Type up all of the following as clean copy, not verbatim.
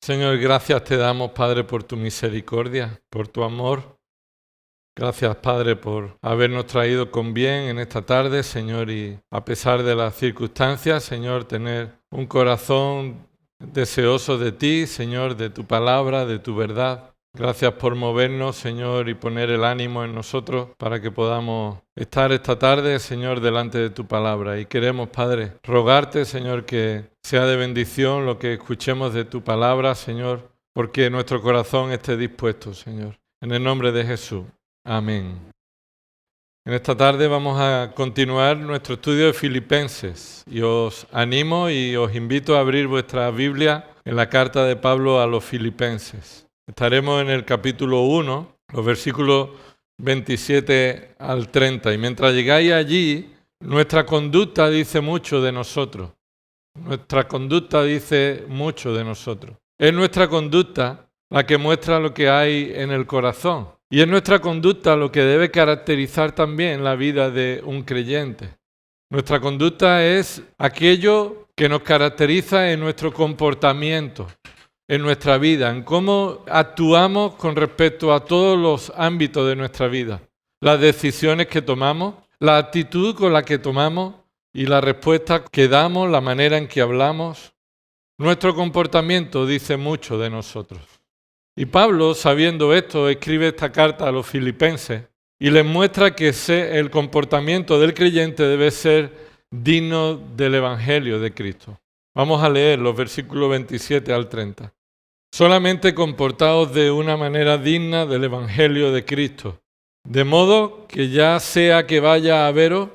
Señor, gracias te damos, Padre, por tu misericordia, por tu amor. Gracias, Padre, por habernos traído con bien en esta tarde, Señor, y a pesar de las circunstancias, Señor, tener un corazón deseoso de ti, Señor, de tu palabra, de tu verdad. Gracias por movernos, Señor, y poner el ánimo en nosotros para que podamos estar esta tarde, Señor, delante de tu palabra. Y queremos, Padre, rogarte, Señor, que sea de bendición lo que escuchemos de tu palabra, Señor, porque nuestro corazón esté dispuesto, Señor. En el nombre de Jesús. Amén. En esta tarde vamos a continuar nuestro estudio de Filipenses y os animo y os invito a abrir vuestra Biblia en la carta de Pablo a los Filipenses. Estaremos en el capítulo 1, los versículos 27 al 30. Y mientras llegáis allí, nuestra conducta dice mucho de nosotros. Nuestra conducta dice mucho de nosotros. Es nuestra conducta la que muestra lo que hay en el corazón. Y es nuestra conducta lo que debe caracterizar también la vida de un creyente. Nuestra conducta es aquello que nos caracteriza en nuestro comportamiento, en nuestra vida, en cómo actuamos con respecto a todos los ámbitos de nuestra vida. Las decisiones que tomamos, la actitud con la que tomamos y la respuesta que damos, la manera en que hablamos. Nuestro comportamiento dice mucho de nosotros. Y Pablo, sabiendo esto, escribe esta carta a los filipenses y les muestra que el comportamiento del creyente debe ser digno del Evangelio de Cristo. Vamos a leer los versículos 27 al 30. Solamente comportaos de una manera digna del Evangelio de Cristo, de modo que ya sea que vaya a veros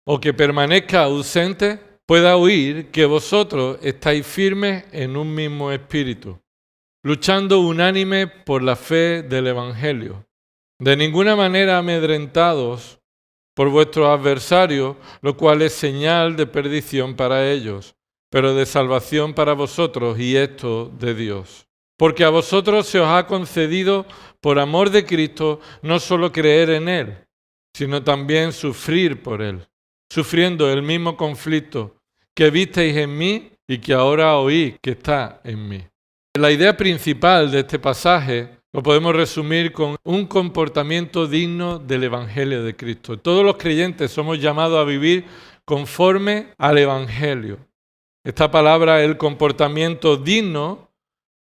o que permanezca ausente, pueda oír que vosotros estáis firmes en un mismo espíritu, luchando unánime por la fe del Evangelio. De ninguna manera amedrentados por vuestros adversarios, lo cual es señal de perdición para ellos, pero de salvación para vosotros, y esto de Dios. Porque a vosotros se os ha concedido, por amor de Cristo, no solo creer en Él, sino también sufrir por Él, sufriendo el mismo conflicto que visteis en mí y que ahora oís que está en mí. La idea principal de este pasaje lo podemos resumir con un comportamiento digno del Evangelio de Cristo. Todos los creyentes somos llamados a vivir conforme al Evangelio. Esta palabra, el comportamiento digno,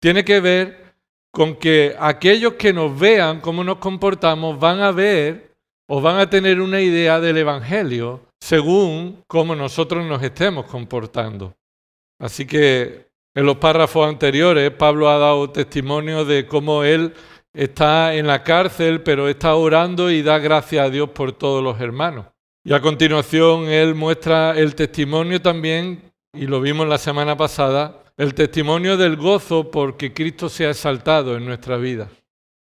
tiene que ver con que aquellos que nos vean cómo nos comportamos van a ver o van a tener una idea del Evangelio según cómo nosotros nos estemos comportando. Así que en los párrafos anteriores, Pablo ha dado testimonio de cómo él está en la cárcel, pero está orando y da gracias a Dios por todos los hermanos. Y a continuación, él muestra el testimonio también, y lo vimos la semana pasada, el testimonio del gozo porque Cristo se ha exaltado en nuestra vida.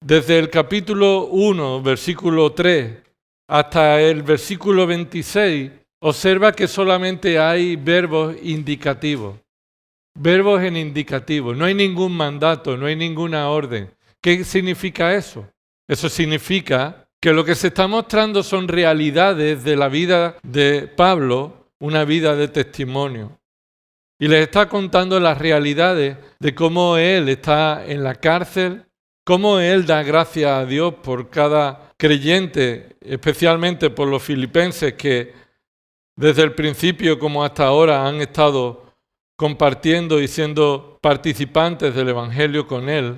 Desde el capítulo 1, versículo 3, hasta el versículo 26, observa que solamente hay verbos indicativos. Verbos en indicativo, no hay ningún mandato, no hay ninguna orden. ¿Qué significa eso? Eso significa que lo que se está mostrando son realidades de la vida de Pablo, una vida de testimonio. Y les está contando las realidades de cómo él está en la cárcel, cómo él da gracias a Dios por cada creyente, especialmente por los filipenses que desde el principio como hasta ahora han estado compartiendo y siendo participantes del Evangelio con él,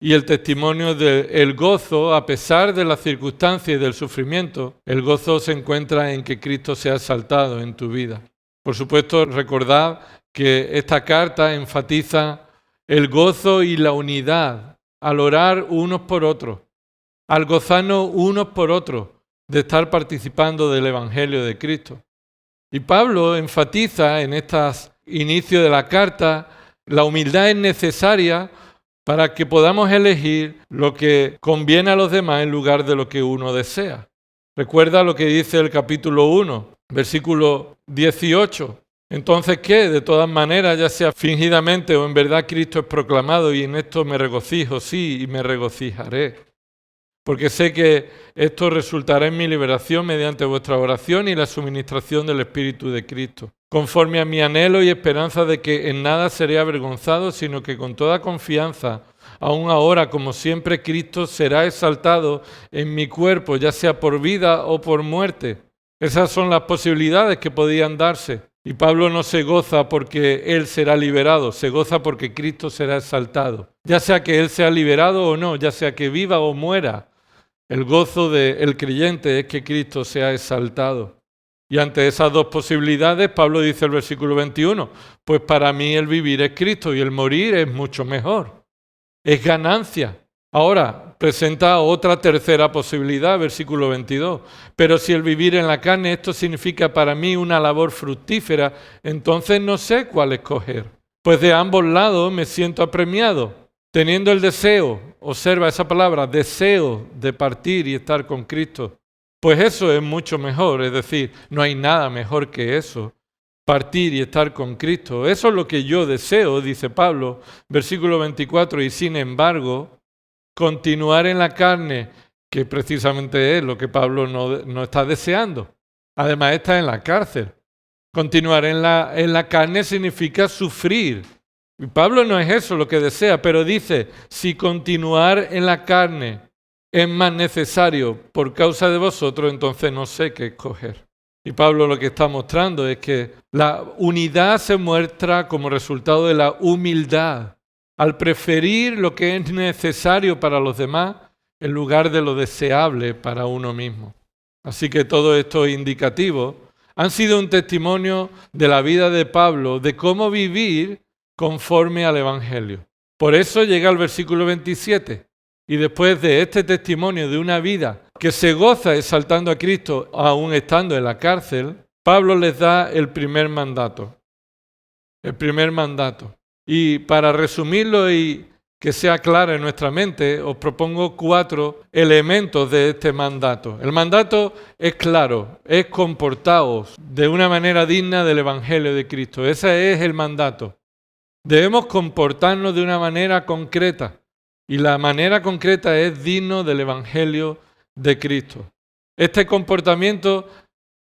y el testimonio del gozo, a pesar de las circunstancias y del sufrimiento, el gozo se encuentra en que Cristo se ha exaltado en tu vida. Por supuesto, recordad que esta carta enfatiza el gozo y la unidad al orar unos por otros, al gozarnos unos por otros de estar participando del Evangelio de Cristo. Y Pablo enfatiza en estos inicios de la carta, la humildad es necesaria para que podamos elegir lo que conviene a los demás en lugar de lo que uno desea. Recuerda lo que dice el capítulo 1, versículo 18. Entonces, ¿qué? De todas maneras, ya sea fingidamente o en verdad, Cristo es proclamado y en esto me regocijo, sí, y me regocijaré. porque sé que esto resultará en mi liberación mediante vuestra oración y la suministración del Espíritu de Cristo, conforme a mi anhelo y esperanza de que en nada seré avergonzado, sino que con toda confianza, aún ahora como siempre, Cristo será exaltado en mi cuerpo, ya sea por vida o por muerte. Esas son las posibilidades que podían darse. Y Pablo no se goza porque él será liberado, se goza porque Cristo será exaltado. Ya sea que él sea liberado o no, ya sea que viva o muera, el gozo del creyente es que Cristo sea exaltado. Y ante esas dos posibilidades, Pablo dice el versículo 21, pues para mí el vivir es Cristo y el morir es mucho mejor. Es ganancia. Ahora, presenta otra tercera posibilidad, versículo 22. Pero si el vivir en la carne, esto significa para mí una labor fructífera, entonces no sé cuál escoger. Pues de ambos lados me siento apremiado, teniendo el deseo, observa esa palabra, deseo de partir y estar con Cristo. Pues eso es mucho mejor, es decir, no hay nada mejor que eso. Partir y estar con Cristo. Eso es lo que yo deseo, dice Pablo, versículo 24, y sin embargo, continuar en la carne, que precisamente es lo que Pablo no está deseando. Además está en la cárcel. Continuar en la carne significa sufrir. Y Pablo no es eso lo que desea, pero dice, si continuar en la carne es más necesario por causa de vosotros, entonces no sé qué escoger. Y Pablo lo que está mostrando es que la unidad se muestra como resultado de la humildad, al preferir lo que es necesario para los demás en lugar de lo deseable para uno mismo. Así que todos estos indicativos han sido un testimonio de la vida de Pablo, de cómo vivir conforme al Evangelio. Por eso llega al versículo 27. Y después de este testimonio de una vida que se goza exaltando a Cristo aún estando en la cárcel, Pablo les da el primer mandato. El primer mandato. Y para resumirlo y que sea claro en nuestra mente, os propongo 4 elementos de este mandato. El mandato es claro, es comportaos de una manera digna del Evangelio de Cristo. Ese es el mandato. Debemos comportarnos de una manera concreta. Y la manera concreta es digno del Evangelio de Cristo. Este comportamiento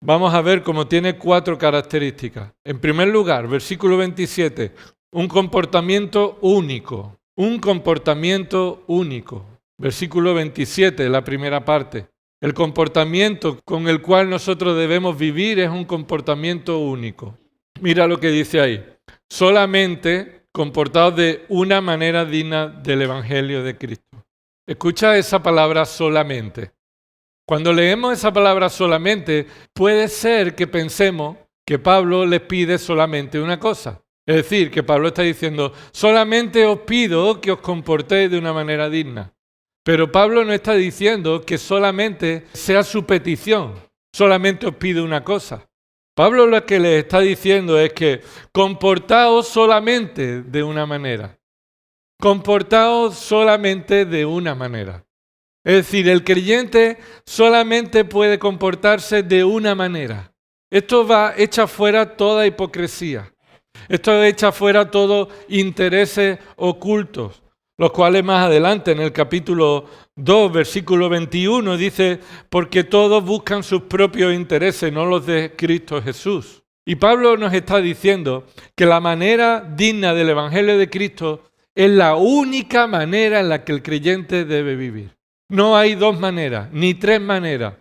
vamos a ver cómo tiene 4 características. En primer lugar, versículo 27, un comportamiento único. Un comportamiento único. Versículo 27, la primera parte. El comportamiento con el cual nosotros debemos vivir es un comportamiento único. Mira lo que dice ahí. Solamente comportados de una manera digna del Evangelio de Cristo. Escucha esa palabra solamente. Cuando leemos esa palabra solamente, puede ser que pensemos que Pablo les pide solamente una cosa. Es decir, que Pablo está diciendo, solamente os pido que os comportéis de una manera digna. Pero Pablo no está diciendo que solamente sea su petición, solamente os pido una cosa. Pablo lo que les está diciendo es que comportaos solamente de una manera. Comportaos solamente de una manera. Es decir, el creyente solamente puede comportarse de una manera. Esto echa fuera toda hipocresía. Esto echa fuera todos intereses ocultos, los cuales más adelante en el capítulo 2, versículo 21 dice, porque todos buscan sus propios intereses, no los de Cristo Jesús. Y Pablo nos está diciendo que la manera digna del Evangelio de Cristo es la única manera en la que el creyente debe vivir. No hay 2 maneras, ni 3 maneras.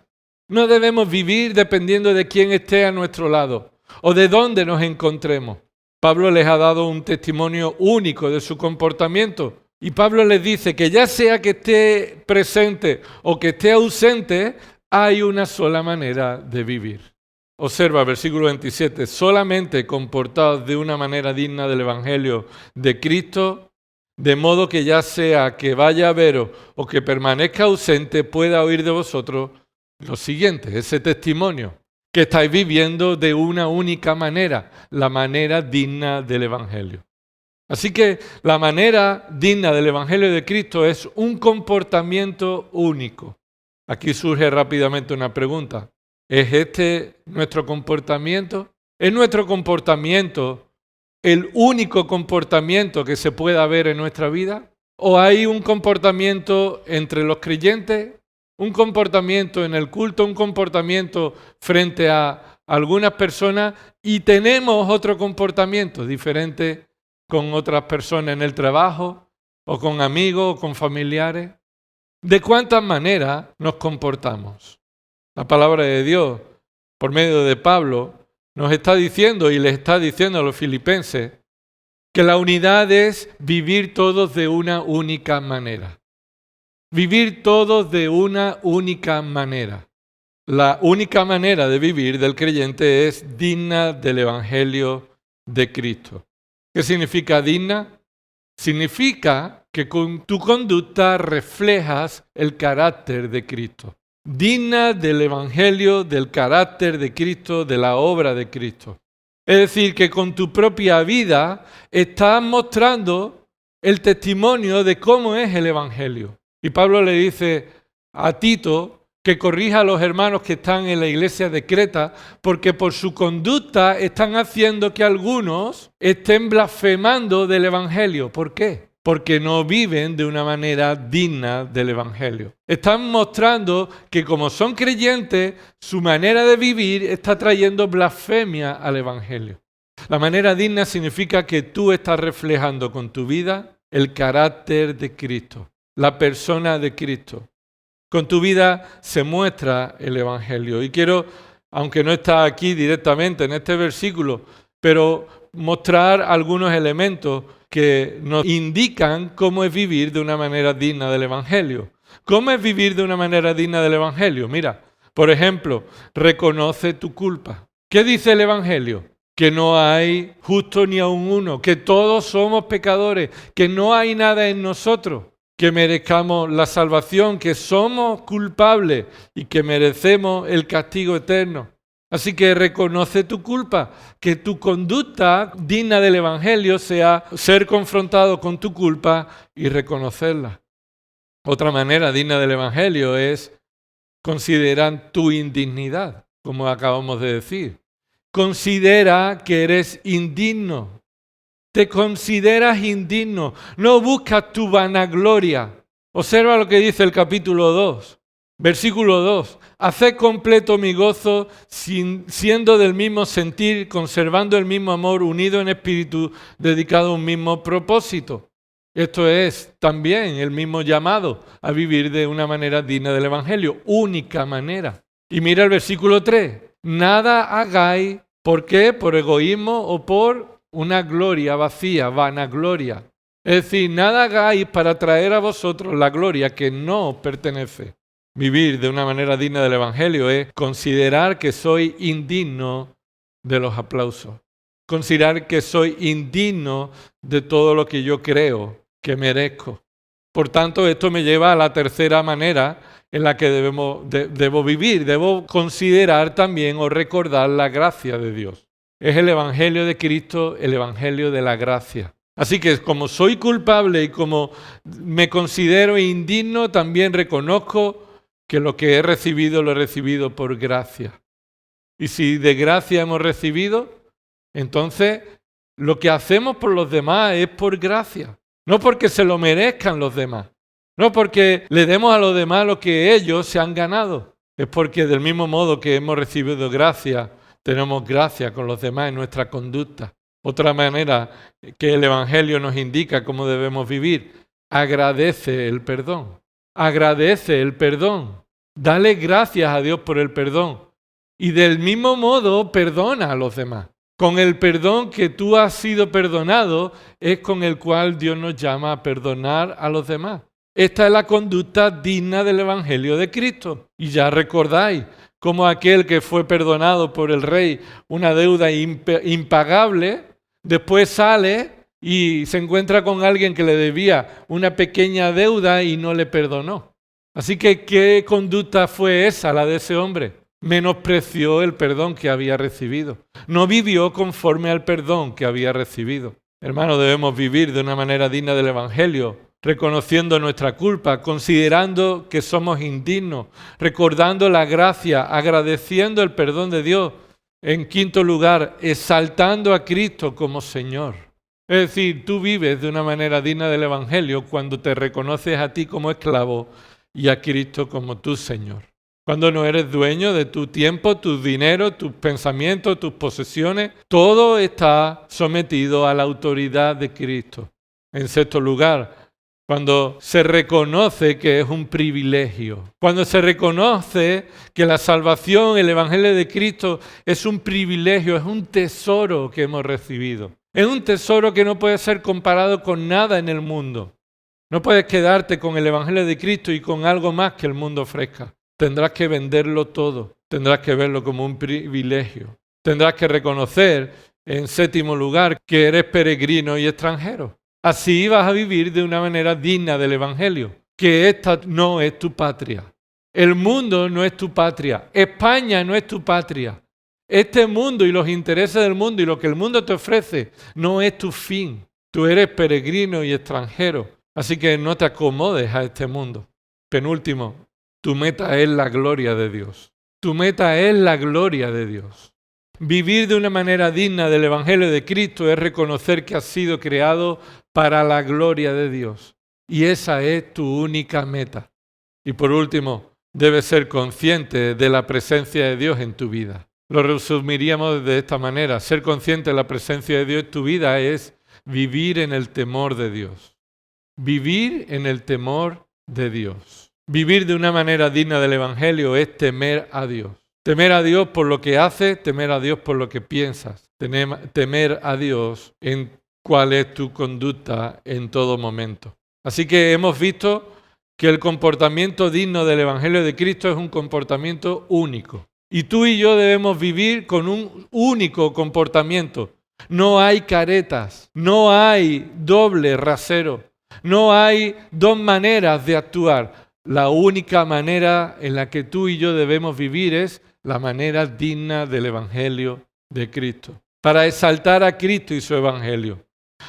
No debemos vivir dependiendo de quién esté a nuestro lado o de dónde nos encontremos. Pablo les ha dado un testimonio único de su comportamiento. Y Pablo les dice que ya sea que esté presente o que esté ausente, hay una sola manera de vivir. Observa versículo 27, solamente comportados de una manera digna del Evangelio de Cristo, de modo que ya sea que vaya a veros o que permanezca ausente, pueda oír de vosotros lo siguiente, ese testimonio, que estáis viviendo de una única manera, la manera digna del Evangelio. Así que la manera digna del Evangelio de Cristo es un comportamiento único. Aquí surge rápidamente una pregunta. ¿Es este nuestro comportamiento? ¿Es nuestro comportamiento el único comportamiento que se pueda ver en nuestra vida? ¿O hay un comportamiento entre los creyentes un comportamiento en el culto, un comportamiento frente a algunas personas y tenemos otro comportamiento diferente con otras personas en el trabajo o con amigos o con familiares. ¿De cuántas maneras nos comportamos? La palabra de Dios, por medio de Pablo, nos está diciendo y les está diciendo a los filipenses que la unidad es vivir todos de una única manera. Vivir todos de una única manera. La única manera de vivir del creyente es digna del Evangelio de Cristo. ¿Qué significa digna? Significa que con tu conducta reflejas el carácter de Cristo. Digna del Evangelio, del carácter de Cristo, de la obra de Cristo. Es decir, que con tu propia vida estás mostrando el testimonio de cómo es el Evangelio. Y Pablo le dice a Tito que corrija a los hermanos que están en la iglesia de Creta, porque por su conducta están haciendo que algunos estén blasfemando del Evangelio. ¿Por qué? Porque no viven de una manera digna del Evangelio. Están mostrando que como son creyentes, su manera de vivir está trayendo blasfemia al Evangelio. La manera digna significa que tú estás reflejando con tu vida el carácter de Cristo, la persona de Cristo. Con tu vida se muestra el Evangelio. Y quiero, aunque no está aquí directamente en este versículo, pero mostrar algunos elementos que nos indican cómo es vivir de una manera digna del Evangelio. ¿Cómo es vivir de una manera digna del Evangelio? Mira, por ejemplo, reconoce tu culpa. ¿Qué dice el Evangelio? Que no hay justo ni aun uno, que todos somos pecadores, que no hay nada en nosotros que merezcamos la salvación, que somos culpables y que merecemos el castigo eterno. Así que reconoce tu culpa, que tu conducta digna del Evangelio sea ser confrontado con tu culpa y reconocerla. Otra manera digna del Evangelio es considerar tu indignidad, como acabamos de decir. Considera que eres indigno. Te consideras indigno. No buscas tu vanagloria. Observa lo que dice el capítulo 2, versículo 2. Haced completo mi gozo, siendo del mismo sentir, conservando el mismo amor, unido en espíritu, dedicado a un mismo propósito. Esto es también el mismo llamado a vivir de una manera digna del Evangelio, única manera. Y mira el versículo 3. Nada hagáis, ¿por qué? Por egoísmo o por una gloria vacía, vanagloria. Es decir, nada hagáis para traer a vosotros la gloria que no os pertenece. Vivir de una manera digna del Evangelio es considerar que soy indigno de los aplausos. Considerar que soy indigno de todo lo que yo creo que merezco. Por tanto, esto me lleva a la tercera manera en la que debo vivir. Debo considerar también o recordar la gracia de Dios. Es el Evangelio de Cristo, el Evangelio de la gracia. Así que como soy culpable y como me considero indigno, también reconozco que lo que he recibido lo he recibido por gracia. Y si de gracia hemos recibido, entonces lo que hacemos por los demás es por gracia. No porque se lo merezcan los demás. No porque le demos a los demás lo que ellos se han ganado. Es porque del mismo modo que hemos recibido gracia, tenemos gracia con los demás en nuestra conducta. Otra manera que el Evangelio nos indica cómo debemos vivir, agradece el perdón. Agradece el perdón. Dale gracias a Dios por el perdón. Y del mismo modo, perdona a los demás. Con el perdón que tú has sido perdonado, es con el cual Dios nos llama a perdonar a los demás. Esta es la conducta digna del Evangelio de Cristo. Y ya recordáis cómo aquel que fue perdonado por el rey una deuda impagable, después sale y se encuentra con alguien que le debía una pequeña deuda y no le perdonó. Así que, ¿qué conducta fue esa, la de ese hombre? Menospreció el perdón que había recibido. No vivió conforme al perdón que había recibido. Hermanos, debemos vivir de una manera digna del Evangelio, reconociendo nuestra culpa, considerando que somos indignos, recordando la gracia, agradeciendo el perdón de Dios. En quinto lugar, exaltando a Cristo como Señor. Es decir, tú vives de una manera digna del Evangelio cuando te reconoces a ti como esclavo y a Cristo como tu Señor. Cuando no eres dueño de tu tiempo, tu dinero, tus pensamientos, tus posesiones, todo está sometido a la autoridad de Cristo. En sexto lugar, cuando se reconoce que es un privilegio, cuando se reconoce que la salvación, el Evangelio de Cristo es un privilegio, es un tesoro que hemos recibido. Es un tesoro que no puede ser comparado con nada en el mundo. No puedes quedarte con el Evangelio de Cristo y con algo más que el mundo ofrezca. Tendrás que venderlo todo, tendrás que verlo como un privilegio. Tendrás que reconocer, en séptimo lugar, que eres peregrino y extranjero. Así vas a vivir de una manera digna del Evangelio, que esta no es tu patria. El mundo no es tu patria. España no es tu patria. Este mundo y los intereses del mundo y lo que el mundo te ofrece no es tu fin. Tú eres peregrino y extranjero. Así que no te acomodes a este mundo. Penúltimo, tu meta es la gloria de Dios. Tu meta es la gloria de Dios. Vivir de una manera digna del Evangelio de Cristo es reconocer que has sido creado para la gloria de Dios. Y esa es tu única meta. Y por último, debes ser consciente de la presencia de Dios en tu vida. Lo resumiríamos de esta manera. Ser consciente de la presencia de Dios en tu vida es vivir en el temor de Dios. Vivir en el temor de Dios. Vivir de una manera digna del Evangelio es temer a Dios. Temer a Dios por lo que haces, temer a Dios por lo que piensas. Temer a Dios en cuál es tu conducta en todo momento. Así que hemos visto que el comportamiento digno del Evangelio de Cristo es un comportamiento único. Y tú y yo debemos vivir con un único comportamiento. No hay caretas, no hay doble rasero, no hay dos maneras de actuar. La única manera en la que tú y yo debemos vivir es la manera digna del Evangelio de Cristo. Para exaltar a Cristo y su Evangelio.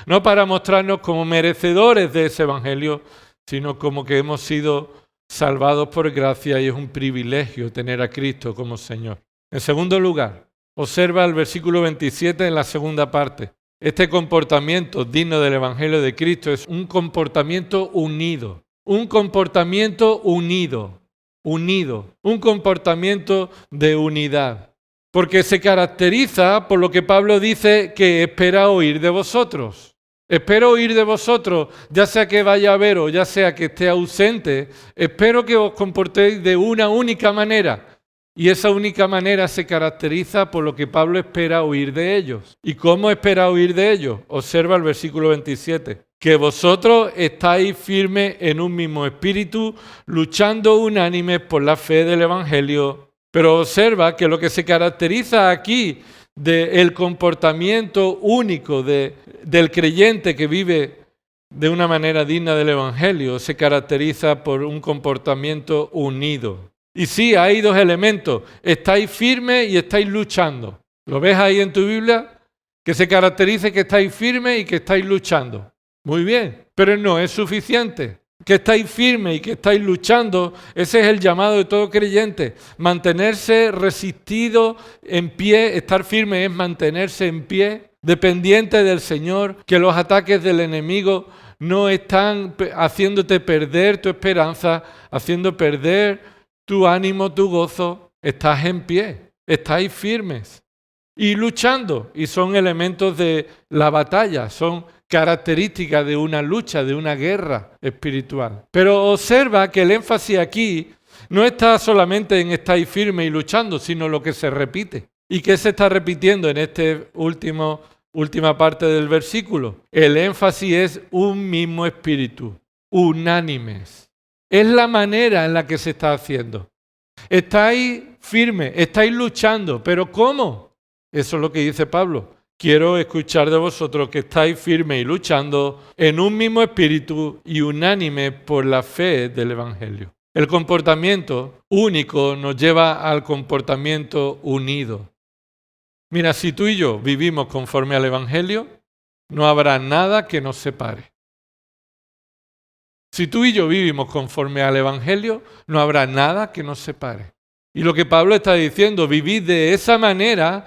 No para mostrarnos como merecedores de ese Evangelio, sino como que hemos sido salvados por gracia y es un privilegio tener a Cristo como Señor. En segundo lugar, observa el versículo 27 en la segunda parte. Este comportamiento digno del Evangelio de Cristo es un comportamiento unido. Un comportamiento unido, un comportamiento de unidad. Porque se caracteriza por lo que Pablo dice que espera oír de vosotros. Espero oír de vosotros, ya sea que vaya a ver o ya sea que esté ausente, espero que os comportéis de una única manera. Y esa única manera se caracteriza por lo que Pablo espera oír de ellos. ¿Y cómo espera oír de ellos? Observa el versículo 27. Que vosotros estáis firmes en un mismo espíritu, luchando unánimes por la fe del Evangelio. Pero observa que lo que se caracteriza aquí del comportamiento único del creyente que vive de una manera digna del Evangelio se caracteriza por un comportamiento unido. Y sí, hay dos elementos. Estáis firmes y estáis luchando. ¿Lo ves ahí en tu Biblia? Que se caracterice que estáis firmes y que estáis luchando. Muy bien, pero no es suficiente. Que estáis firmes y que estáis luchando, ese es el llamado de todo creyente. Mantenerse resistido en pie, estar firme es mantenerse en pie, dependiente del Señor, que los ataques del enemigo no están haciéndote perder tu esperanza, haciendo perder tu ánimo, tu gozo. Estás en pie, estáis firmes y luchando, y son elementos de la batalla, son características de una lucha, de una guerra espiritual. Pero observa que el énfasis aquí no está solamente en estar firme y luchando, sino lo que se repite. ¿Y qué se está repitiendo en esta última parte del versículo? El énfasis es un mismo espíritu, unánimes. Es la manera en la que se está haciendo. Estáis firmes, estáis luchando, pero ¿cómo? Eso es lo que dice Pablo. Quiero escuchar de vosotros que estáis firmes y luchando en un mismo espíritu y unánime por la fe del Evangelio. El comportamiento único nos lleva al comportamiento unido. Mira, si tú y yo vivimos conforme al Evangelio, no habrá nada que nos separe. Si tú y yo vivimos conforme al Evangelio, no habrá nada que nos separe. Y lo que Pablo está diciendo, vivid de esa manera,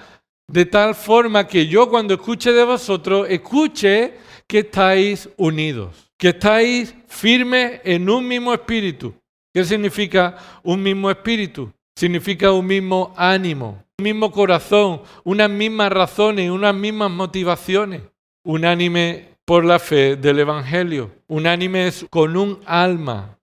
de tal forma que yo cuando escuche de vosotros, escuche que estáis unidos, que estáis firmes en un mismo espíritu. ¿Qué significa un mismo espíritu? Significa un mismo ánimo, un mismo corazón, unas mismas razones, unas mismas motivaciones. Unánime por la fe del Evangelio, unánimes con un alma.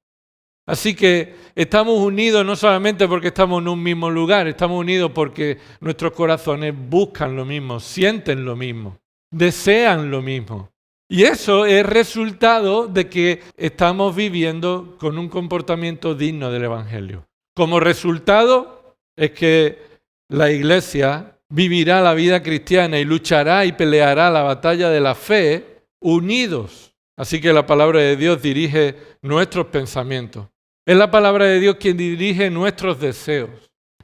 Así que estamos unidos no solamente porque estamos en un mismo lugar, estamos unidos porque nuestros corazones buscan lo mismo, sienten lo mismo, desean lo mismo. Y eso es resultado de que estamos viviendo con un comportamiento digno del Evangelio. Como resultado es que la Iglesia vivirá la vida cristiana y luchará y peleará la batalla de la fe unidos. Así que la palabra de Dios dirige nuestros pensamientos. Es la palabra de Dios quien dirige nuestros deseos.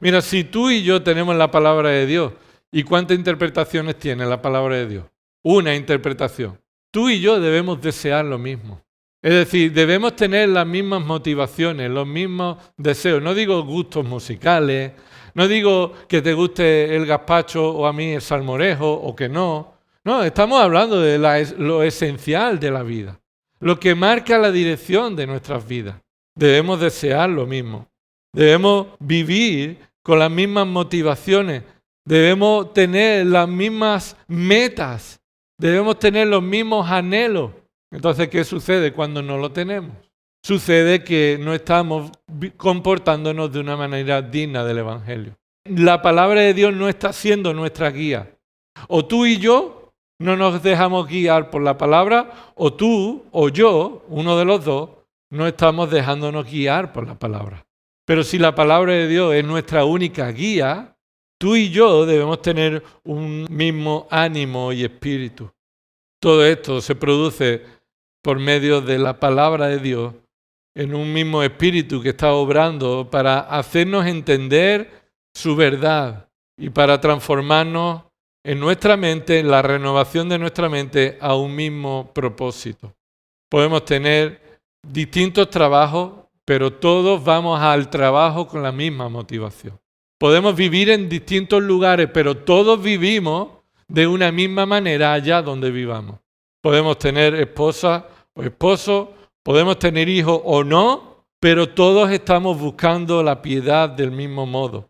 Mira, si tú y yo tenemos la palabra de Dios, ¿y cuántas interpretaciones tiene la palabra de Dios? Una interpretación. Tú y yo debemos desear lo mismo. Es decir, debemos tener las mismas motivaciones, los mismos deseos. No digo gustos musicales, no digo que te guste el gazpacho o a mí el salmorejo o que no. No, estamos hablando de lo esencial de la vida, lo que marca la dirección de nuestras vidas. Debemos desear lo mismo. Debemos vivir con las mismas motivaciones. Debemos tener las mismas metas. Debemos tener los mismos anhelos. Entonces, ¿qué sucede cuando no lo tenemos? Sucede que no estamos comportándonos de una manera digna del Evangelio. La palabra de Dios no está siendo nuestra guía. O tú y yo no nos dejamos guiar por la palabra, o tú o yo, uno de los dos, no estamos dejándonos guiar por la palabra. Pero si la palabra de Dios es nuestra única guía, tú y yo debemos tener un mismo ánimo y espíritu. Todo esto se produce por medio de la palabra de Dios en un mismo espíritu que está obrando para hacernos entender su verdad y para transformarnos en nuestra mente, en la renovación de nuestra mente a un mismo propósito. Podemos tener distintos trabajos, pero todos vamos al trabajo con la misma motivación. Podemos vivir en distintos lugares, pero todos vivimos de una misma manera allá donde vivamos. Podemos tener esposa o esposo, podemos tener hijos o no, pero todos estamos buscando la piedad del mismo modo.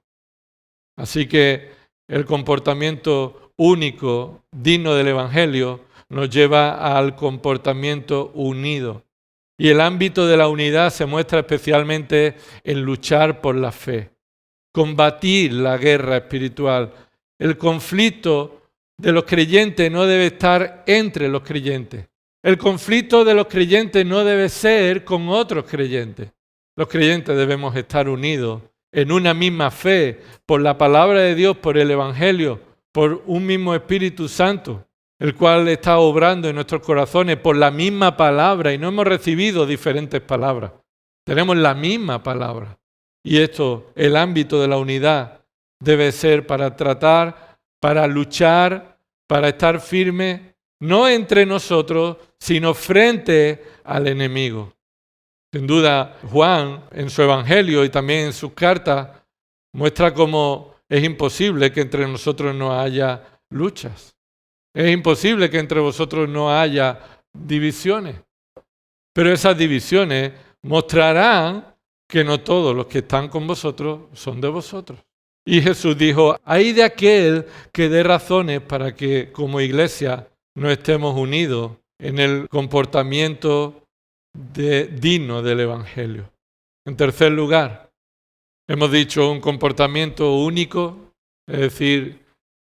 Así que el comportamiento único, digno del Evangelio, nos lleva al comportamiento unido. Y el ámbito de la unidad se muestra especialmente en luchar por la fe, combatir la guerra espiritual. El conflicto de los creyentes no debe estar entre los creyentes. El conflicto de los creyentes no debe ser con otros creyentes. Los creyentes debemos estar unidos en una misma fe, por la palabra de Dios, por el Evangelio, por un mismo Espíritu Santo, el cual está obrando en nuestros corazones por la misma palabra, y no hemos recibido diferentes palabras. Tenemos la misma palabra. Y esto, el ámbito de la unidad, debe ser para tratar, para luchar, para estar firmes, no entre nosotros, sino frente al enemigo. Sin duda, Juan, en su Evangelio y también en sus cartas, muestra cómo es imposible que entre nosotros no haya luchas. Es imposible que entre vosotros no haya divisiones. Pero esas divisiones mostrarán que no todos los que están con vosotros son de vosotros. Y Jesús dijo, ay de aquel que dé razones para que como iglesia no estemos unidos en el comportamiento digno del Evangelio. En tercer lugar, hemos dicho un comportamiento único, es decir,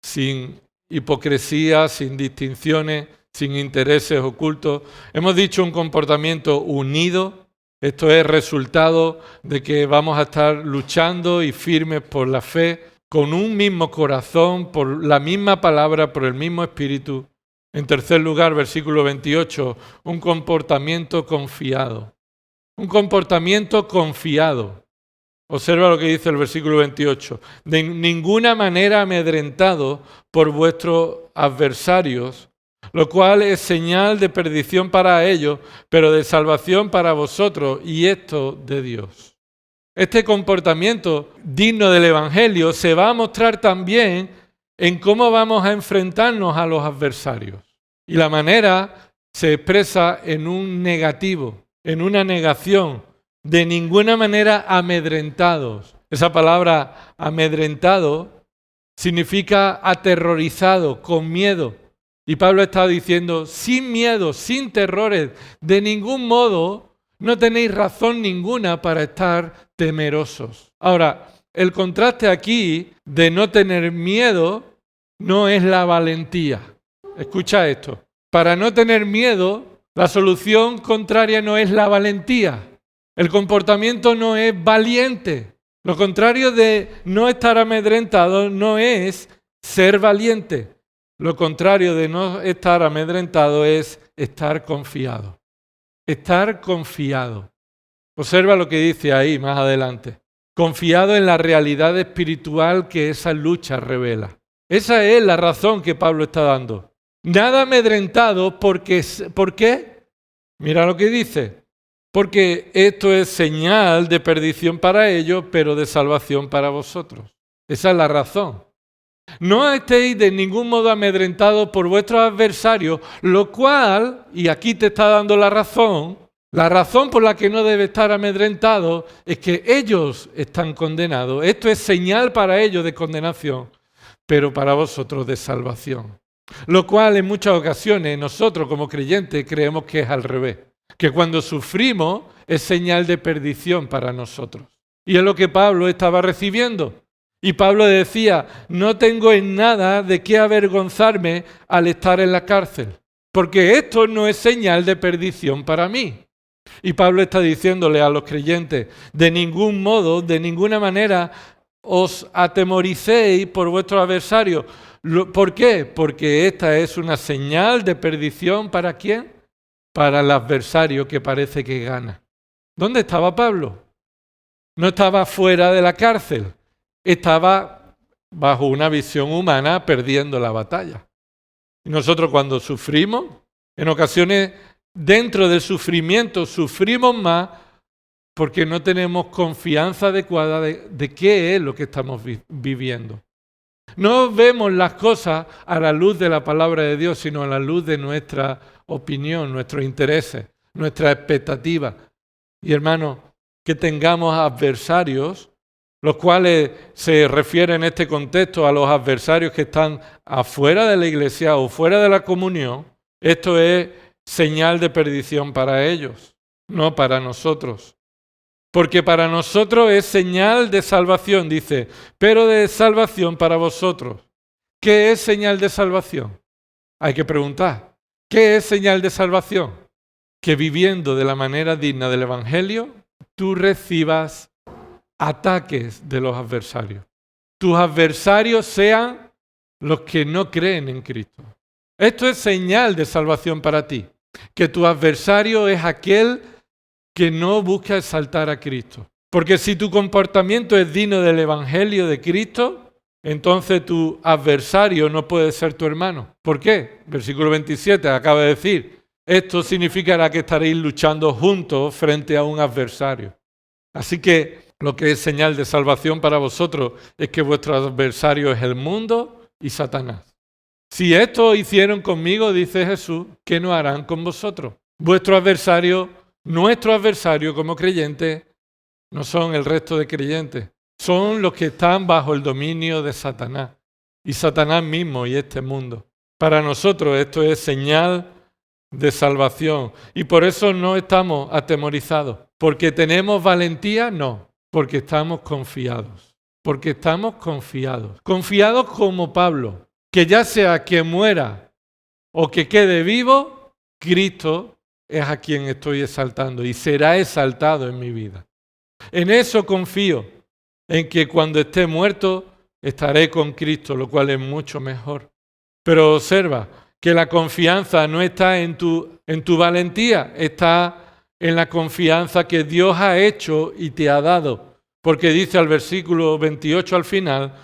sin hipocresía, sin distinciones, sin intereses ocultos. Hemos dicho un comportamiento unido. Esto es resultado de que vamos a estar luchando y firmes por la fe, con un mismo corazón, por la misma palabra, por el mismo espíritu. En tercer lugar, versículo 28, un comportamiento confiado. Un comportamiento confiado. Observa lo que dice el versículo 28. De ninguna manera amedrentado por vuestros adversarios, lo cual es señal de perdición para ellos, pero de salvación para vosotros, y esto de Dios. Este comportamiento digno del Evangelio se va a mostrar también en cómo vamos a enfrentarnos a los adversarios. Y la manera se expresa en un negativo, en una negación de ninguna manera amedrentados. Esa palabra amedrentado significa aterrorizado, con miedo. Y Pablo está diciendo, sin miedo, sin terrores, de ningún modo, no tenéis razón ninguna para estar temerosos. Ahora, el contraste aquí de no tener miedo no es la valentía. Escucha esto. Para no tener miedo, la solución contraria no es la valentía. El comportamiento no es valiente. Lo contrario de no estar amedrentado no es ser valiente. Lo contrario de no estar amedrentado es estar confiado. Estar confiado. Observa lo que dice ahí más adelante. Confiado en la realidad espiritual que esa lucha revela. Esa es la razón que Pablo está dando. Nada amedrentado porque, ¿por qué? Mira lo que dice. Porque esto es señal de perdición para ellos, pero de salvación para vosotros. Esa es la razón. No estéis de ningún modo amedrentados por vuestros adversarios, lo cual, y aquí te está dando la razón por la que no debe estar amedrentado es que ellos están condenados. Esto es señal para ellos de condenación, pero para vosotros de salvación. Lo cual en muchas ocasiones nosotros como creyentes creemos que es al revés, que cuando sufrimos es señal de perdición para nosotros. Y es lo que Pablo estaba recibiendo. Y Pablo decía, no tengo en nada de qué avergonzarme al estar en la cárcel, porque esto no es señal de perdición para mí. Y Pablo está diciéndole a los creyentes, de ningún modo, de ninguna manera, os atemoricéis por vuestros adversarios. ¿Por qué? Porque esta es una señal de perdición ¿para quién? Para el adversario que parece que gana. ¿Dónde estaba Pablo? No estaba fuera de la cárcel. Estaba bajo una visión humana perdiendo la batalla. Y nosotros cuando sufrimos, en ocasiones dentro del sufrimiento sufrimos más porque no tenemos confianza adecuada de qué es lo que estamos viviendo. No vemos las cosas a la luz de la palabra de Dios, sino a la luz de nuestra opinión, nuestros intereses, nuestras expectativas. Y hermanos, que tengamos adversarios, los cuales se refieren en este contexto a los adversarios que están afuera de la iglesia o fuera de la comunión, esto es señal de perdición para ellos, no para nosotros. Porque para nosotros es señal de salvación, dice, pero de salvación para vosotros. ¿Qué es señal de salvación? Hay que preguntar, ¿qué es señal de salvación? Que viviendo de la manera digna del Evangelio, tú recibas ataques de los adversarios. Tus adversarios sean los que no creen en Cristo. Esto es señal de salvación para ti. Que tu adversario es aquel que no busca exaltar a Cristo. Porque si tu comportamiento es digno del Evangelio de Cristo, entonces tu adversario no puede ser tu hermano. ¿Por qué? Versículo 27 acaba de decir, esto significará que estaréis luchando juntos frente a un adversario. Así que lo que es señal de salvación para vosotros es que vuestro adversario es el mundo y Satanás. Si esto hicieron conmigo, dice Jesús, ¿qué no harán con vosotros? Vuestro adversario, nuestro adversario como creyentes, no son el resto de creyentes, son los que están bajo el dominio de Satanás y Satanás mismo y este mundo. Para nosotros esto es señal de salvación y por eso no estamos atemorizados. ¿Porque tenemos valentía? No, porque estamos confiados. Porque estamos confiados. Confiados como Pablo, que ya sea que muera o que quede vivo, Cristo es a quien estoy exaltando y será exaltado en mi vida. En eso confío, en que cuando esté muerto estaré con Cristo, lo cual es mucho mejor. Pero observa que la confianza no está en tu valentía, está en la confianza que Dios ha hecho y te ha dado. Porque dice al versículo 28 al final,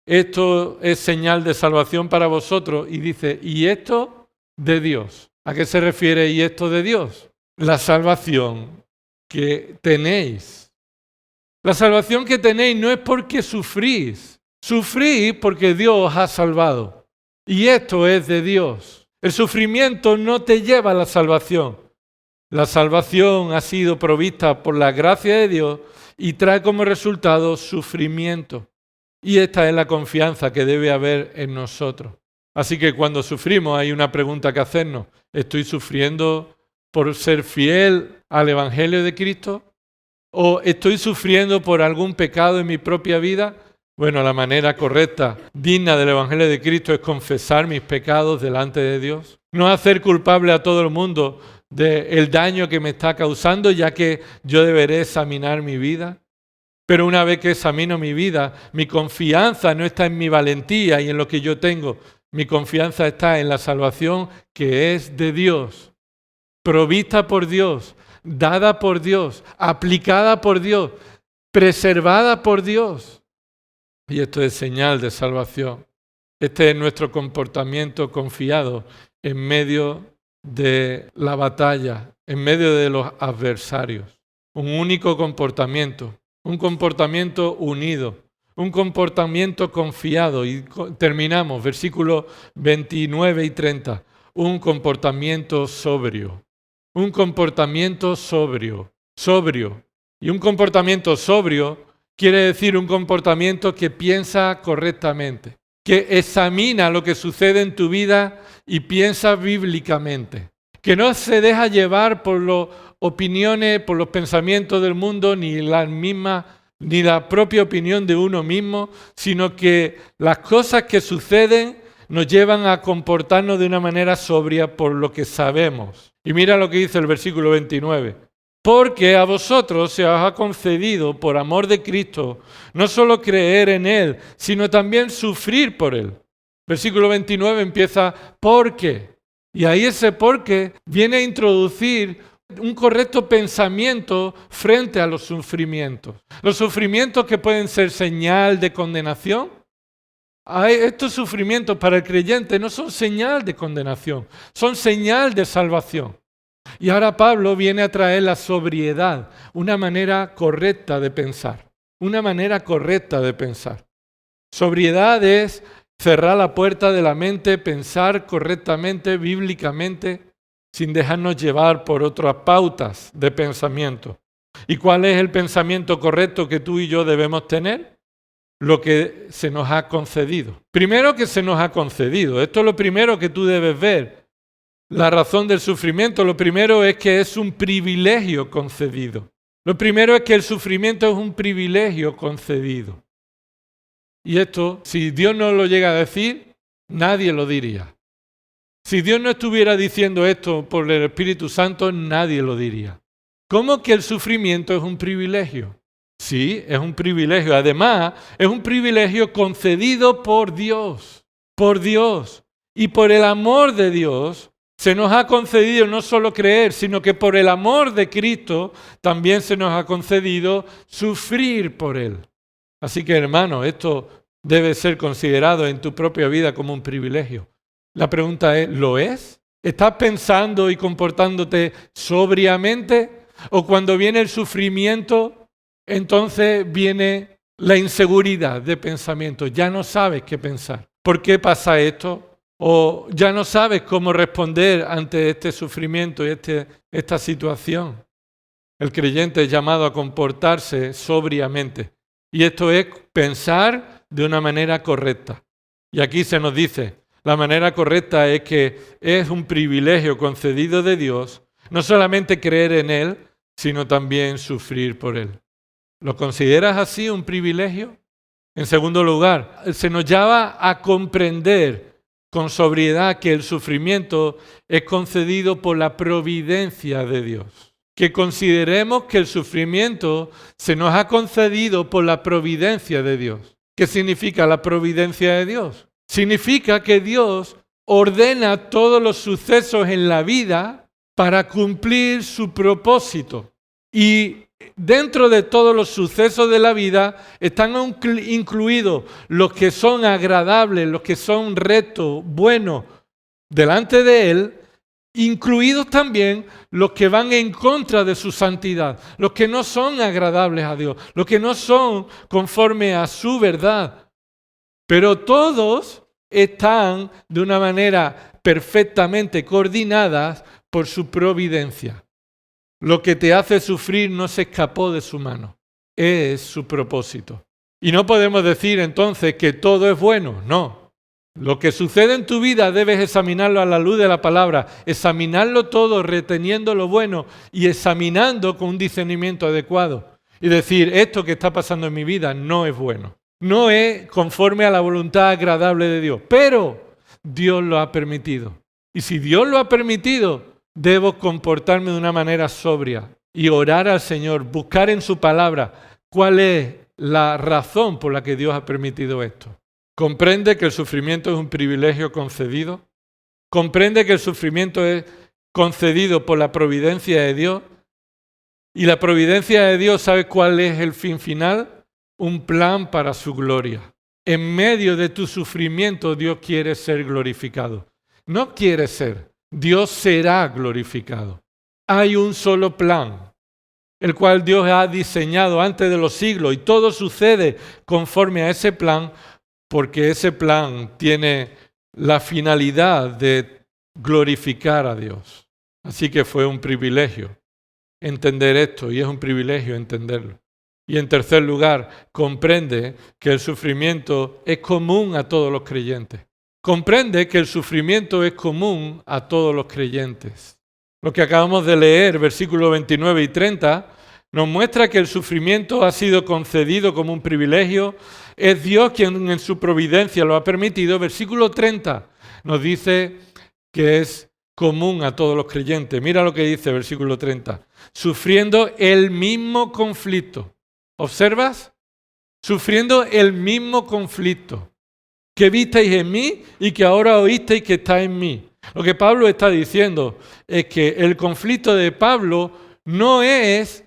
esto es señal de salvación para vosotros. Y dice, ¿y esto de Dios? ¿A qué se refiere y esto de Dios? La salvación que tenéis. La salvación que tenéis no es porque sufrís. Sufrís porque Dios os ha salvado. Y esto es de Dios. El sufrimiento no te lleva a la salvación. La salvación ha sido provista por la gracia de Dios y trae como resultado sufrimiento. Y esta es la confianza que debe haber en nosotros. Así que cuando sufrimos hay una pregunta que hacernos. ¿Estoy sufriendo por ser fiel al Evangelio de Cristo? ¿O estoy sufriendo por algún pecado en mi propia vida? Bueno, la manera correcta, digna del Evangelio de Cristo es confesar mis pecados delante de Dios. No hacer culpable a todo el mundo del daño que me está causando, ya que yo deberé examinar mi vida. Pero una vez que examino mi vida, mi confianza no está en mi valentía y en lo que yo tengo. Mi confianza está en la salvación que es de Dios, provista por Dios, dada por Dios, aplicada por Dios, preservada por Dios. Y esto es señal de salvación. Este es nuestro comportamiento confiado en medio de la batalla, en medio de los adversarios. Un único comportamiento, un comportamiento unido, un comportamiento confiado. Y terminamos, versículos 29 y 30. Un comportamiento sobrio. Un comportamiento sobrio. Y un comportamiento sobrio quiere decir un comportamiento que piensa correctamente, que examina lo que sucede en tu vida y piensa bíblicamente, que no se deja llevar por las opiniones, por los pensamientos del mundo, ni la propia opinión de uno mismo, sino que las cosas que suceden nos llevan a comportarnos de una manera sobria por lo que sabemos. Y mira lo que dice el versículo 29. Porque a vosotros se os ha concedido, por amor de Cristo, no solo creer en Él, sino también sufrir por Él. Versículo 29 empieza, porque. Y ahí ese porque viene a introducir un correcto pensamiento frente a los sufrimientos. Los sufrimientos que pueden ser señal de condenación. Estos sufrimientos para el creyente no son señal de condenación, son señal de salvación. Y ahora Pablo viene a traer la sobriedad, una manera correcta de pensar. Una manera correcta de pensar. Sobriedad es cerrar la puerta de la mente, pensar correctamente, bíblicamente, sin dejarnos llevar por otras pautas de pensamiento. ¿Y cuál es el pensamiento correcto que tú y yo debemos tener? Lo que se nos ha concedido. Primero que se nos ha concedido. Esto es lo primero que tú debes ver. La razón del sufrimiento, lo primero es que es un privilegio concedido. Lo primero es que el sufrimiento es un privilegio concedido. Y esto, si Dios no lo llega a decir, nadie lo diría. Si Dios no estuviera diciendo esto por el Espíritu Santo, nadie lo diría. ¿Cómo que el sufrimiento es un privilegio? Sí, es un privilegio. Además, es un privilegio concedido por Dios. Por Dios. Y por el amor de Dios, se nos ha concedido no solo creer, sino que por el amor de Cristo también se nos ha concedido sufrir por Él. Así que, hermano, esto debe ser considerado en tu propia vida como un privilegio. La pregunta es, ¿lo es? ¿Estás pensando y comportándote sobriamente? ¿O cuando viene el sufrimiento, entonces viene la inseguridad de pensamiento? Ya no sabes qué pensar. ¿Por qué pasa esto? O ya no sabes cómo responder ante este sufrimiento y esta situación. El creyente es llamado a comportarse sobriamente. Y esto es pensar de una manera correcta. Y aquí se nos dice, la manera correcta es que es un privilegio concedido de Dios, no solamente creer en Él, sino también sufrir por Él. ¿Lo consideras así un privilegio? En segundo lugar, se nos llama a comprender con sobriedad que el sufrimiento es concedido por la providencia de Dios. Que consideremos que el sufrimiento se nos ha concedido por la providencia de Dios. ¿Qué significa la providencia de Dios? Significa que Dios ordena todos los sucesos en la vida para cumplir su propósito. Y dentro de todos los sucesos de la vida están incluidos los que son agradables, los que son rectos, buenos delante de Él, incluidos también los que van en contra de su santidad, los que no son agradables a Dios, los que no son conforme a su verdad. Pero todos están de una manera perfectamente coordinadas por su providencia. Lo que te hace sufrir no se escapó de su mano, es su propósito. Y no podemos decir entonces que todo es bueno, no. Lo que sucede en tu vida debes examinarlo a la luz de la palabra, examinarlo todo reteniendo lo bueno y examinando con un discernimiento adecuado. Y decir, esto que está pasando en mi vida no es bueno, no es conforme a la voluntad agradable de Dios, pero Dios lo ha permitido. Y si Dios lo ha permitido, debo comportarme de una manera sobria y orar al Señor, buscar en su palabra cuál es la razón por la que Dios ha permitido esto. ¿Comprende que el sufrimiento es un privilegio concedido? ¿Comprende que el sufrimiento es concedido por la providencia de Dios? Y la providencia de Dios, ¿sabe cuál es el fin final? Un plan para su gloria. En medio de tu sufrimiento, Dios quiere ser glorificado. No quiere ser, Dios será glorificado. Hay un solo plan, el cual Dios ha diseñado antes de los siglos, y todo sucede conforme a ese plan, porque ese plan tiene la finalidad de glorificar a Dios. Así que fue un privilegio entender esto, y es un privilegio entenderlo. Y en tercer lugar, comprende que el sufrimiento es común a todos los creyentes. Comprende que el sufrimiento es común a todos los creyentes. Lo que acabamos de leer, versículos 29 y 30, nos muestra que el sufrimiento ha sido concedido como un privilegio. Es Dios quien en su providencia lo ha permitido. Versículo 30 nos dice que es común a todos los creyentes. Mira lo que dice versículo 30. Sufriendo el mismo conflicto. ¿Observas? Sufriendo el mismo conflicto que visteis en mí y que ahora oísteis que está en mí. Lo que Pablo está diciendo es que el conflicto de Pablo no es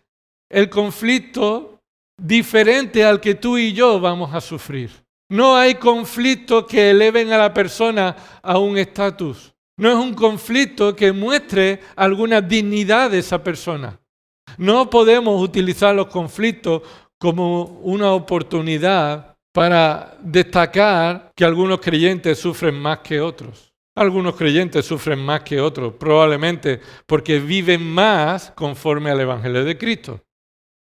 el conflicto diferente al que tú y yo vamos a sufrir. No hay conflictos que eleven a la persona a un estatus. No es un conflicto que muestre alguna dignidad de esa persona. No podemos utilizar los conflictos como una oportunidad para destacar que algunos creyentes sufren más que otros. Algunos creyentes sufren más que otros, probablemente porque viven más conforme al Evangelio de Cristo.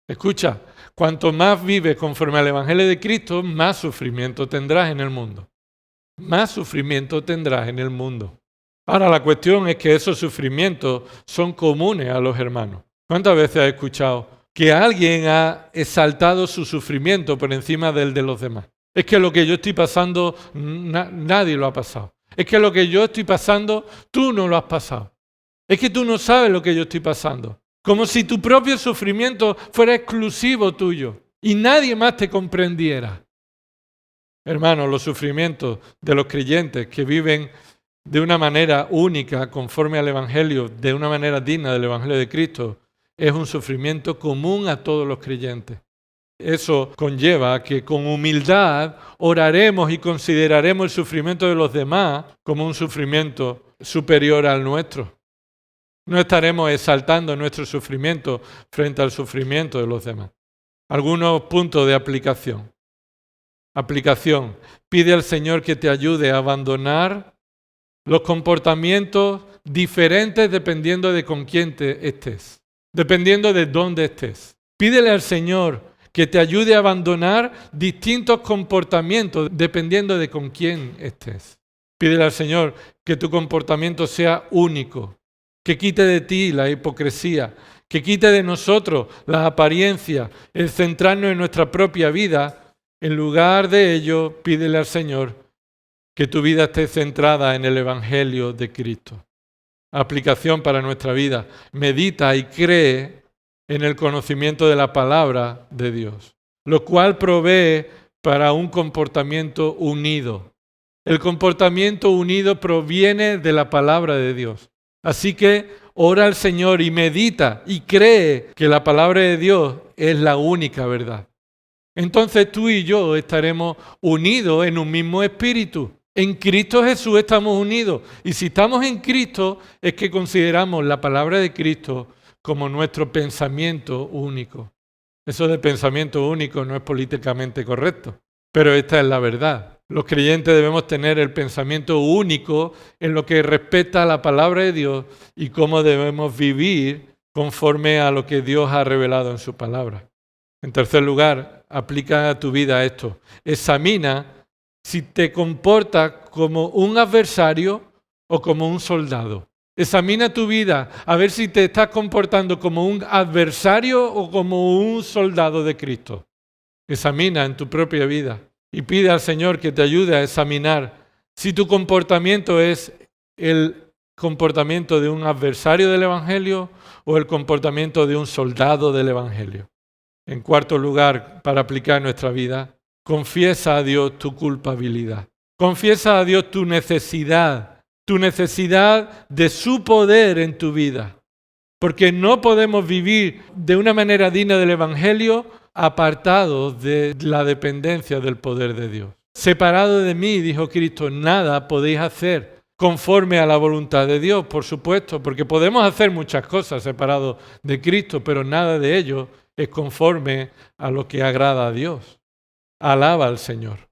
Escucha, cuanto más vives conforme al Evangelio de Cristo, más sufrimiento tendrás en el mundo. Más sufrimiento tendrás en el mundo. Ahora, la cuestión es que esos sufrimientos son comunes a los hermanos. ¿Cuántas veces has escuchado que alguien ha exaltado su sufrimiento por encima del de los demás? Es que lo que yo estoy pasando, nadie lo ha pasado. Es que lo que yo estoy pasando, tú no lo has pasado. Es que tú no sabes lo que yo estoy pasando. Como si tu propio sufrimiento fuera exclusivo tuyo y nadie más te comprendiera. Hermanos, los sufrimientos de los creyentes que viven de una manera única, conforme al Evangelio, de una manera digna del Evangelio de Cristo, es un sufrimiento común a todos los creyentes. Eso conlleva que con humildad oraremos y consideraremos el sufrimiento de los demás como un sufrimiento superior al nuestro. No estaremos exaltando nuestro sufrimiento frente al sufrimiento de los demás. Algunos puntos de aplicación. Aplicación. Pide al Señor que te ayude a abandonar los comportamientos diferentes dependiendo de con quién estés, dependiendo de dónde estés. Pídele al Señor que te ayude a abandonar distintos comportamientos dependiendo de con quién estés. Pídele al Señor que tu comportamiento sea único, que quite de ti la hipocresía, que quite de nosotros las apariencias, el centrarnos en nuestra propia vida. En lugar de ello, pídele al Señor que tu vida esté centrada en el Evangelio de Cristo. Aplicación para nuestra vida. Medita y cree en el conocimiento de la palabra de Dios, lo cual provee para un comportamiento unido. El comportamiento unido proviene de la palabra de Dios. Así que ora al Señor y medita y cree que la palabra de Dios es la única verdad. Entonces tú y yo estaremos unidos en un mismo espíritu. En Cristo Jesús estamos unidos. Y si estamos en Cristo, es que consideramos la palabra de Cristo como nuestro pensamiento único. Eso de pensamiento único no es políticamente correcto, pero esta es la verdad. Los creyentes debemos tener el pensamiento único en lo que respecta a la palabra de Dios y cómo debemos vivir conforme a lo que Dios ha revelado en su palabra. En tercer lugar, aplica a tu vida esto. Examina si te comportas como un adversario o como un soldado. Examina tu vida a ver si te estás comportando como un adversario o como un soldado de Cristo. Examina en tu propia vida y pide al Señor que te ayude a examinar si tu comportamiento es el comportamiento de un adversario del Evangelio o el comportamiento de un soldado del Evangelio. En cuarto lugar, para aplicar en nuestra vida, confiesa a Dios tu culpabilidad. Confiesa a Dios tu necesidad de su poder en tu vida. Porque no podemos vivir de una manera digna del Evangelio apartados de la dependencia del poder de Dios. Separado de mí, dijo Cristo, nada podéis hacer conforme a la voluntad de Dios, por supuesto, porque podemos hacer muchas cosas separados de Cristo, pero nada de ello es conforme a lo que agrada a Dios. Alaba al Señor.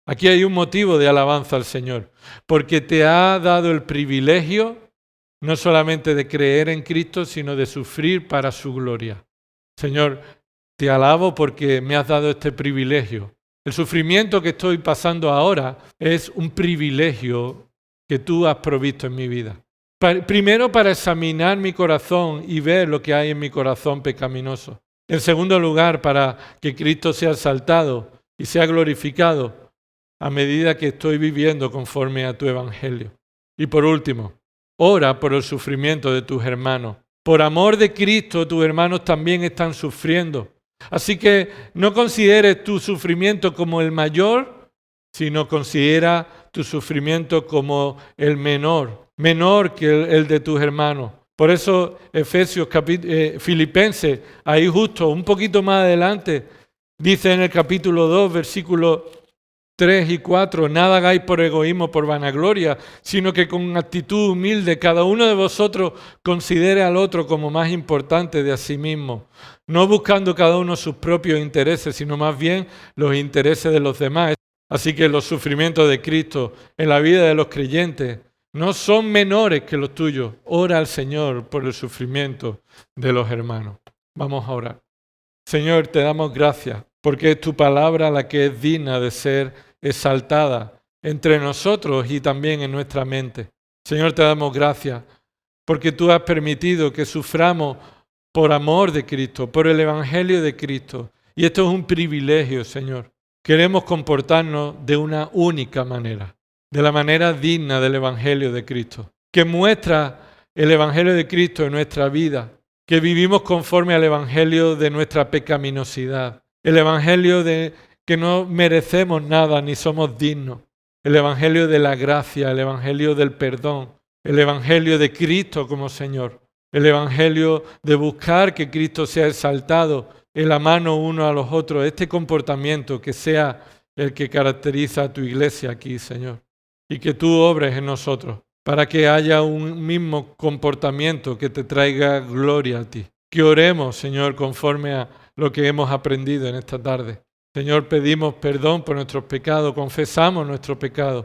Aquí hay un motivo de alabanza al Señor, porque te ha dado el privilegio no solamente de creer en Cristo, sino de sufrir para su gloria. Señor, te alabo porque me has dado este privilegio. El sufrimiento que estoy pasando ahora es un privilegio que tú has provisto en mi vida. Primero, para examinar mi corazón y ver lo que hay en mi corazón pecaminoso. En segundo lugar, para que Cristo sea exaltado y sea glorificado a medida que estoy viviendo conforme a tu evangelio. Y por último, ora por el sufrimiento de tus hermanos. Por amor de Cristo, tus hermanos también están sufriendo. Así que no consideres tu sufrimiento como el mayor, sino considera tu sufrimiento como el menor que el de tus hermanos. Por eso Filipenses, ahí justo un poquito más adelante, dice en el capítulo 2, versículos 3 y 4, nada hagáis por egoísmo, por vanagloria, sino que con actitud humilde cada uno de vosotros considere al otro como más importante de a sí mismo, no buscando cada uno sus propios intereses, sino más bien los intereses de los demás. Así que los sufrimientos de Cristo en la vida de los creyentes no son menores que los tuyos. Ora al Señor por el sufrimiento de los hermanos. Vamos a orar. Señor, te damos gracias porque es tu palabra la que es digna de ser exaltada entre nosotros y también en nuestra mente. Señor, te damos gracias porque tú has permitido que suframos por amor de Cristo, por el Evangelio de Cristo. Y esto es un privilegio, Señor. Queremos comportarnos de una única manera, de la manera digna del Evangelio de Cristo, que muestra el Evangelio de Cristo en nuestra vida, que vivimos conforme al Evangelio de nuestra pecaminosidad, el Evangelio de que no merecemos nada ni somos dignos, el Evangelio de la gracia, el Evangelio del perdón, el Evangelio de Cristo como Señor, el Evangelio de buscar que Cristo sea exaltado en la mano uno a los otros, este comportamiento que sea el que caracteriza a tu iglesia aquí, Señor, y que tú obres en nosotros para que haya un mismo comportamiento que te traiga gloria a ti. Que oremos, Señor, conforme a lo que hemos aprendido en esta tarde. Señor, pedimos perdón por nuestros pecados, confesamos nuestros pecados,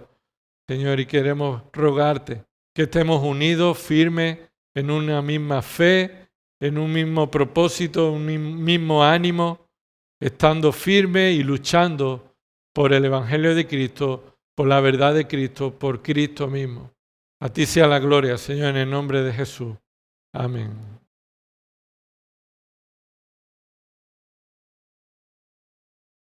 Señor, y queremos rogarte que estemos unidos, firmes, en una misma fe, en un mismo propósito, un mismo ánimo, estando firmes y luchando por el Evangelio de Cristo, por la verdad de Cristo, por Cristo mismo. A ti sea la gloria, Señor, en el nombre de Jesús. Amén.